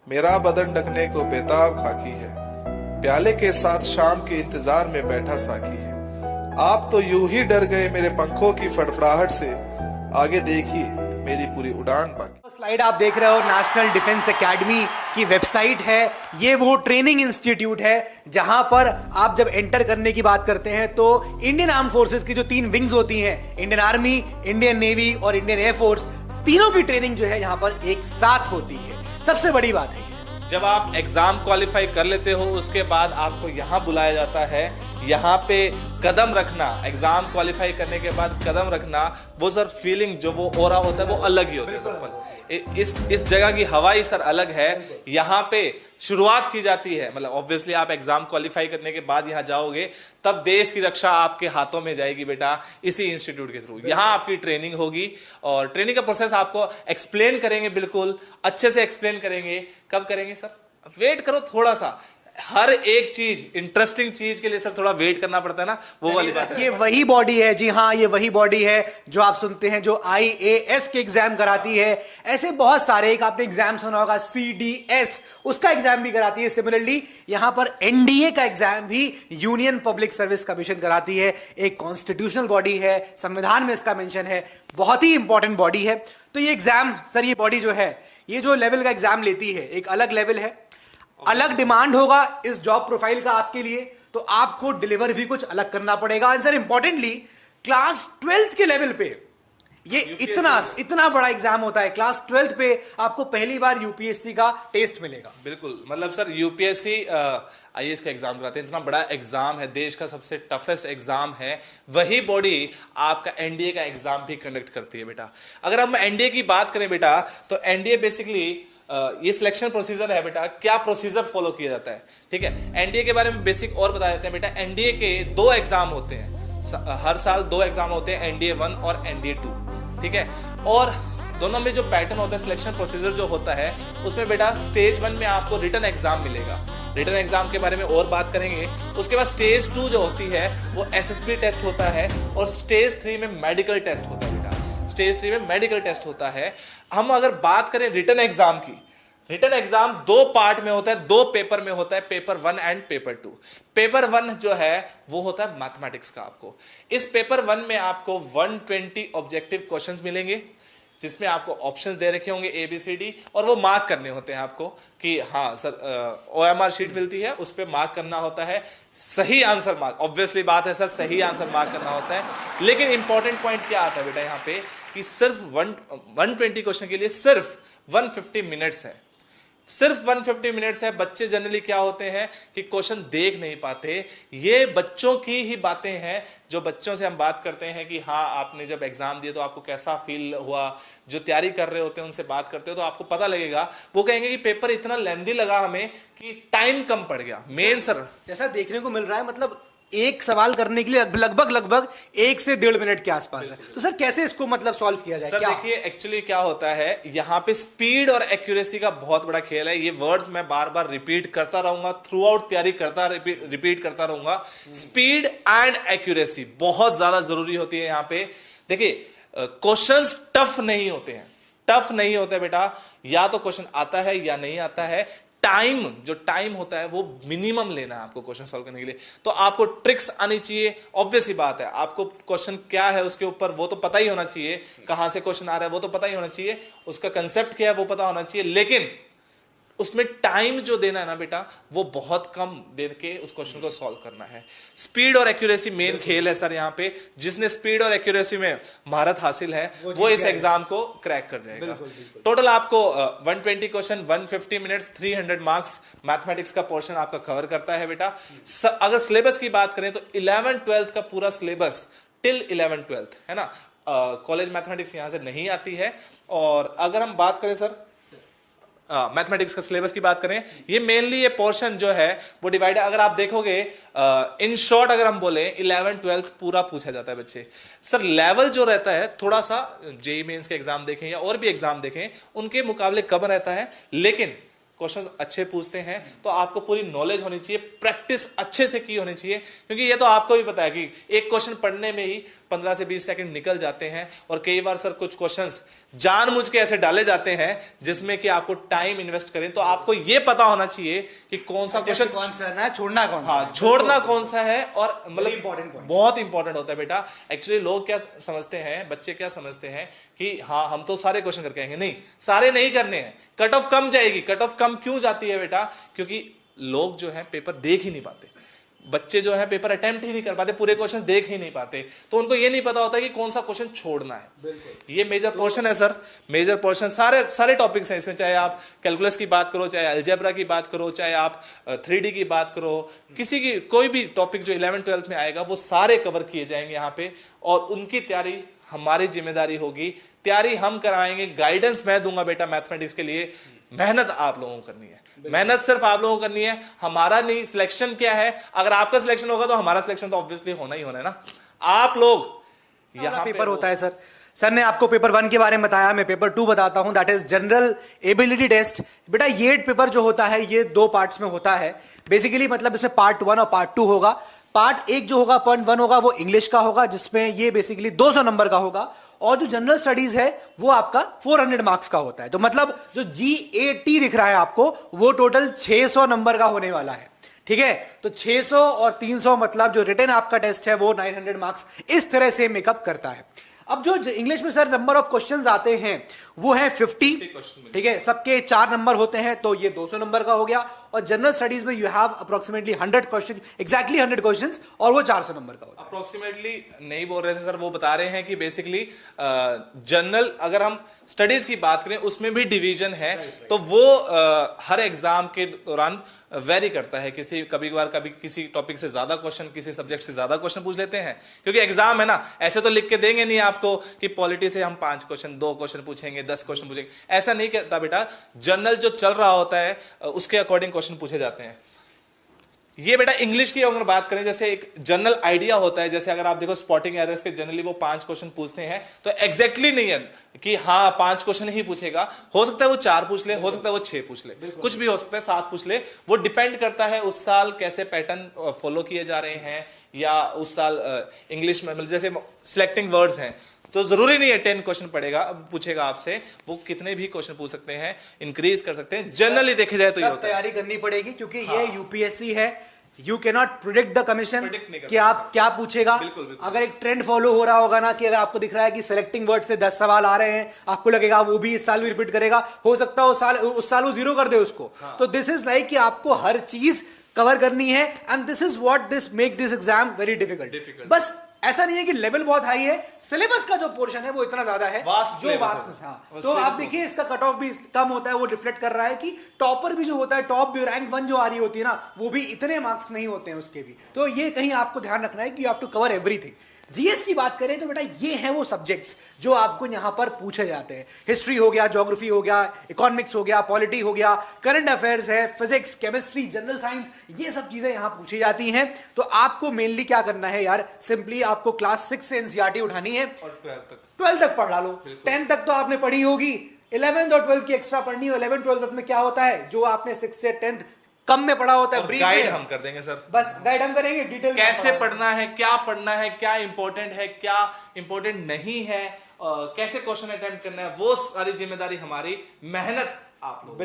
मेरा बदन ढकने को बेताब खाकी है, प्याले के साथ शाम के इंतजार में बैठा साकी है। आप तो यूं ही डर गए मेरे पंखों की फड़फड़ाहट से, आगे देखिए मेरी पूरी उड़ान बाकी। स्लाइड आप देख रहे हो नेशनल डिफेंस एकेडमी की वेबसाइट है। ये वो ट्रेनिंग इंस्टीट्यूट है जहां पर आप जब एंटर करने की बात करते हैं तो इंडियन आर्म फोर्सेस की जो 3 विंग्स होती हैं, इंडियन आर्मी, इंडियन नेवी और इंडियन एयरफोर्स, तीनों की ट्रेनिंग जो है यहां पर एक साथ होती है। सबसे बड़ी बात है जब आप एग्जाम क्वालिफाई कर लेते हो उसके बाद आपको यहाँ बुलाया जाता है। यहाँ पे कदम रखना, एग्जाम क्वालिफाई करने के बाद कदम रखना, वो सर फीलिंग जो वो ओरा होता है वो अलग ही होता है सर। इस जगह की हवा ही सर अलग है। यहाँ पे शुरुआत की जाती है, मतलब ऑब्वियसली आप एग्जाम क्वालिफाई करने के बाद यहाँ जाओगे तब देश की रक्षा आपके हाथों में जाएगी बेटा, इसी इंस्टीट्यूट के थ्रू। यहाँ आपकी ट्रेनिंग होगी और ट्रेनिंग का प्रोसेस आपको एक्सप्लेन करेंगे, बिल्कुल अच्छे से एक्सप्लेन करेंगे। कब करेंगे सर? वेट करो थोड़ा सा, हर एक चीज, इंटरेस्टिंग चीज के लिए सर थोड़ा वेट करना पड़ता है ना, वो वाली बात है। ये वही बॉडी है, जी हाँ, ये वही बॉडी है जो आप सुनते हैं जो IAS के एग्जाम कराती है। ऐसे बहुत सारे, एक आपने एग्जाम सुना होगा CDS, उसका एग्जाम भी कराती है। सिमिलरली यहां पर NDA का एग्जाम भी यूनियन पब्लिक सर्विस कमीशन कराती है। एक कॉन्स्टिट्यूशनल बॉडी है, संविधान में इसका मेंशन है, बहुत ही इंपॉर्टेंट बॉडी है। तो ये एग्जाम सर, ये बॉडी जो है, ये जो लेवल का एग्जाम लेती है, एक अलग लेवल है, अलग डिमांड होगा इस जॉब प्रोफाइल का आपके लिए, तो आपको डिलीवर भी कुछ अलग करना पड़ेगा। And sir importantly class 12th के लेवल पे ये इतना बड़ा एग्जाम होता है। क्लास 12th पे आपको पहली बार यूपीएससी का टेस्ट मिलेगा। बिल्कुल, मतलब सर यूपीएससी IAS का एग्जाम कराते हैं, इतना बड़ा एग्जाम है, देश का सबसे टफेस्ट एग्जाम है। वही बॉडी आपका NDA का एग्जाम भी कंडक्ट करती है बेटा। अगर हम NDA की बात करें बेटा, तो NDA बेसिकली ये सिलेक्शन प्रोसीजर है बेटा। क्या प्रोसीजर फॉलो किया जाता है, ठीक है। NDA के बारे में बेसिक और बता देते हैं बेटा। NDA के 2 एग्जाम होते हैं, हर साल 2 एग्जाम होते हैं, NDA 1 और NDA 2, ठीक है। और दोनों में जो पैटर्न होता है, सिलेक्शन प्रोसीजर जो होता है, उसमें बेटा स्टेज 1 में आपको रिटन एग्जाम मिलेगा। रिटन एग्जाम के बारे में और बात करेंगे। उसके बाद स्टेज 2 जो होती है वो SSB टेस्ट होता है, और स्टेज 3 में मेडिकल टेस्ट होता है बेटा। स्टेज 3 में मेडिकल टेस्ट होता है। हम अगर बात करें रिटन एग्जाम की, रिटन एग्जाम 2 पार्ट में होता है, 2 पेपर में होता है, पेपर 1 एंड पेपर 2। पेपर 1 जो है वो होता है मैथमेटिक्स का। आपको इस पेपर 1 में आपको 120 ऑब्जेक्टिव क्वेश्चंस मिलेंगे, जिसमें आपको ऑप्शंस दे रखे होंगे ABCD, और वो मार्क करने होते हैं आपको कि हाँ सर, OMR शीट मिलती है, उस पर मार्क करना होता है। सही आंसर मार्क, ऑब्वियसली बात है सर, सही आंसर मार्क करना होता है। लेकिन इंपॉर्टेंट पॉइंट क्या आता है बेटा यहाँ पे, कि सिर्फ 120 क्वेश्चन के लिए सिर्फ 150 मिनट्स है, सिर्फ 150 मिनट्स है। बच्चे जनरली क्या होते हैं कि क्वेश्चन देख नहीं पाते। ये बच्चों की ही बातें हैं, जो बच्चों से हम बात करते हैं कि हाँ आपने जब एग्जाम दिए तो आपको कैसा फील हुआ। जो तैयारी कर रहे होते हैं उनसे बात करते हो तो आपको पता लगेगा, वो कहेंगे कि पेपर इतना लेंथी लगा हमें कि टाइम कम पड़ गया। मेन सर जैसा देखने को मिल रहा है, मतलब एक सवाल करने के लिए लगभग 1 से 1.5 मिनट के आसपास है। तो सर कैसे इसको मतलब सॉल्व किया जाए? सर देखिए, एक्चुअली क्या होता है यहाँ पे, स्पीड और एक्यूरेसी का बहुत बड़ा खेल है। ये वर्ड्स मैं बार बार रिपीट करता रहूंगा, थ्रू आउट तैयारी करता रिपीट करता रहूंगा। स्पीड एंड एक्यूरेसी बहुत ज्यादा जरूरी होती है यहाँ पे। देखिए क्वेश्चंस टफ नहीं होते हैं, टफ नहीं होते बेटा। या तो क्वेश्चन आता है या नहीं आता है। टाइम, जो टाइम होता है वो मिनिमम लेना है आपको क्वेश्चन सॉल्व करने के लिए। तो आपको ट्रिक्स आनी चाहिए, ऑब्वियस ही बात है। आपको क्वेश्चन क्या है उसके ऊपर वो तो पता ही होना चाहिए, कहां से क्वेश्चन आ रहा है वो तो पता ही होना चाहिए, उसका कंसेप्ट क्या है वो पता होना चाहिए। लेकिन उसमें टाइम जो देना है ना बेटा, वो बहुत कम दे के उस क्वेश्चन को सॉल्व करना है। स्पीड और एक्यूरेसी मेन खेल है सर यहाँ पे। जिसने स्पीड और एक्यूरेसी में महारत हासिल है वो इस एग्जाम को क्रैक कर जाएगा। टोटल आपको 120 क्वेश्चन, 150 मिनट्स, 300 मार्क्स मैथमेटिक्स का पोर्शन आपका कवर करता है बेटा। अगर सिलेबस की बात करें तो 11-12 का पूरा सिलेबस टिल 11-12 है ना। कॉलेज मैथमेटिक्स यहाँ से नहीं आती है। और अगर हम बात करें सर मैथमेटिक्स का सिलेबस की बात करें, ये मेनली ये पोर्शन जो है वो डिवाइड है। अगर आप देखोगे इन शॉर्ट अगर हम बोले 11-12 पूरा पूछा जाता है बच्चे। सर लेवल जो रहता है थोड़ा सा, जेईई मेंस के एग्जाम देखें या और भी एग्जाम देखें, उनके मुकाबले कम रहता है। लेकिन क्वेश्चंस अच्छे पूछते हैं, तो आपको पूरी नॉलेज होनी चाहिए, प्रैक्टिस अच्छे से की होनी चाहिए, क्योंकि ये तो आपको भी पता है कि एक क्वेश्चन पढ़ने में ही 15 से 20 सेकंड निकल जाते हैं। और कई बार सर कुछ क्वेश्चंस जानबूझ के ऐसे डाले जाते हैं जिसमें कि आपको टाइम इन्वेस्ट करें, तो आपको ये पता होना चाहिए कि कौन सा क्वेश्चन कौन सा है, छोड़ना कौन सा, हाँ छोड़ना कौन सा है। और मतलब बहुत इंपॉर्टेंट इंपॉर्टेंट होता है बेटा। एक्चुअली लोग क्या समझते हैं, बच्चे क्या समझते हैं कि हाँ हम तो सारे क्वेश्चन करके आएंगे, नहीं सारे नहीं करने हैं, कट ऑफ कम जाएगी। कट ऑफ कम क्यों जाती है बेटा? क्योंकि लोग जो है पेपर देख ही नहीं पाते, बच्चे जो है पेपर अटेम्प्ट ही नहीं कर पाते, पूरे क्वेश्चन देख ही नहीं पाते, तो उनको ये नहीं पता होता कि कौन सा क्वेश्चन छोड़ना है। ये मेजर पोर्शन है सर, मेजर पोर्शन सारे टॉपिक्स हैं इसमें, चाहे आप कैलकुलस की बात करो, चाहे अलजेब्रा की बात करो, चाहे आप 3D की बात करो, किसी की कोई भी टॉपिक जो 11th-12th में आएगा वो सारे कवर किए जाएंगे यहाँ पे। और उनकी तैयारी हमारी जिम्मेदारी होगी, तैयारी हम कराएंगे, गाइडेंस मैं दूंगा बेटा मैथमेटिक्स के लिए। मेहनत आप लोगों को करनी है, मेहनत सिर्फ आप लोगों को करनी है, हमारा नहीं। सिलेक्शन क्या है, अगर आपका सिलेक्शन होगा तो हमारा सिलेक्शन तो ऑब्वियसली होना ही होना है ना। आप लोग यहाँ पेपर होता है सर ने आपको पेपर 1 के बारे में बताया, मैं पेपर 2 बताता हूं, that is general ability test. बेटा ये पेपर जो होता है ये 2 पार्ट्स में होता है बेसिकली, मतलब इसमें पार्ट 1 और पार्ट 2 होगा। पार्ट 1 जो होगा, पार्ट 1 होगा, वो इंग्लिश का होगा, जिसमें ये बेसिकली 200 नंबर का होगा। और जो जनरल स्टडीज है वो आपका 400 मार्क्स का होता है। तो मतलब जो GAT दिख रहा है आपको वो टोटल 600 नंबर का होने वाला है, ठीक है। तो 600 और 300 मतलब जो रिटन आपका टेस्ट है वो 900 मार्क्स इस तरह से मेकअप करता है। अब जो इंग्लिश में सर नंबर ऑफ क्वेश्चंस आते हैं वो है 50, ठीक है, सबके 4 नंबर होते हैं, तो ये 200 नंबर का हो गया। और जनरल स्टडीज में you have approximately 100 question, exactly 100 questions, और वो 400 नंबर का होता है। अप्रोक्सीमेटली नहीं बोल रहे थे सर, वो बता रहे हैं कि बेसिकली जनरल अगर हम स्टडीज की बात करें उसमें भी डिवीजन है, तो वो हर एग्जाम के दौरान वेरी करता है। कभी किसी टॉपिक से ज्यादा क्वेश्चन, किसी सब्जेक्ट से ज्यादा क्वेश्चन पूछ लेते हैं, क्योंकि एग्जाम है ना, ऐसे तो लिख के देंगे नहीं आपको कि पॉलिटी से हम 5 क्वेश्चन 2 क्वेश्चन पूछेंगे, 10 क्वेश्चन पूछेंगे, ऐसा नहीं कहता बेटा। जनरल जो चल रहा होता है उसके अकॉर्डिंग क्वेश्चन पूछे जाते हैं। ये बेटा इंग्लिश की अगर बात करें, जैसे एक जनरल आइडिया होता है, जैसे अगर आप देखो स्पॉटिंग एरर्स के जनरली वो 5 क्वेश्चन पूछते हैं, तो एग्जैक्टली नहीं है कि हाँ 5 क्वेश्चन ही पूछेगा, हो सकता है वो 4 पूछ ले, हो सकता है वो 6 पूछ ले, कुछ भी हो सकता है 7 पूछ ले। वो डिपेंड करता है उस साल कैसे पैटर्न फॉलो किए जा रहे हैं, या उस साल इंग्लिश में मतलब जैसे सिलेक्टिंग वर्ड्स हैं, तो जरूरी नहीं है 10 क्वेश्चन पूछेगा आपसे, वो कितने भी क्वेश्चन पूछ सकते हैं, इंक्रीज कर सकते हैं। जनरली देखे जाए तो ये होता है, तैयारी करनी पड़ेगी, क्योंकि ये यूपीएससी है, you can not predict the commission कि आप क्या पूछेगा। बिल्कुल। अगर एक ट्रेंड फॉलो हो रहा होगा ना, कि अगर आपको दिख रहा है कि सिलेक्टिंग वर्ड से 10 सवाल आ रहे हैं, आपको लगेगा वो भी इस साल भी रिपीट करेगा, हो सकता है उस साल वो 0 कर दे उसको। तो दिस इज लाइक कि आपको हर चीज कवर करनी है, and this is what this make this exam very difficult. बस ऐसा नहीं है कि लेवल बहुत हाई है, सिलेबस का जो पोर्शन है वो इतना ज्यादा है, वास्टनेस। हाँ, तो आप देखिए इसका कट ऑफ भी कम होता है, वो रिफ्लेक्ट कर रहा है कि टॉपर भी जो होता है, टॉप भी रैंक 1 जो आ रही होती है ना, वो भी इतने मार्क्स नहीं होते हैं उसके भी। तो ये कहीं आपको ध्यान रखना है कि you have to cover everything. GS की बात करें तो बेटा ये हैं वो सब्जेक्ट्स जो आपको यहां पर पूछे जाते हैं। हिस्ट्री हो गया, ज्योग्राफी हो गया, इकोनॉमिक्स हो गया, पॉलिटी हो गया, करंट अफेयर्स है, फिजिक्स, केमिस्ट्री, जनरल साइंस, ये सब चीजें यहां पूछी जाती हैं। तो आपको मेनली क्या करना है यार, सिंपली आपको क्लास 6 से एनसीईआरटी उठानी है और 12 तक पढ़ा लो। 10 तक तो आपने पढ़ी होगी, 11th और 12th की एक्स्ट्रा पढ़नी है। 11th 12th में क्या होता है, जो आपने 6 से 10th कम में पढ़ा होता है, गाइड हम कर देंगे सर, बस गाइड हम करेंगे, डिटेल कैसे पढ़ना है, क्या इंपॉर्टेंट है, क्या इंपॉर्टेंट नहीं है, कैसे क्वेश्चन अटेम्प्ट करना है, वो सारी जिम्मेदारी हमारी, मेहनत आप लोग।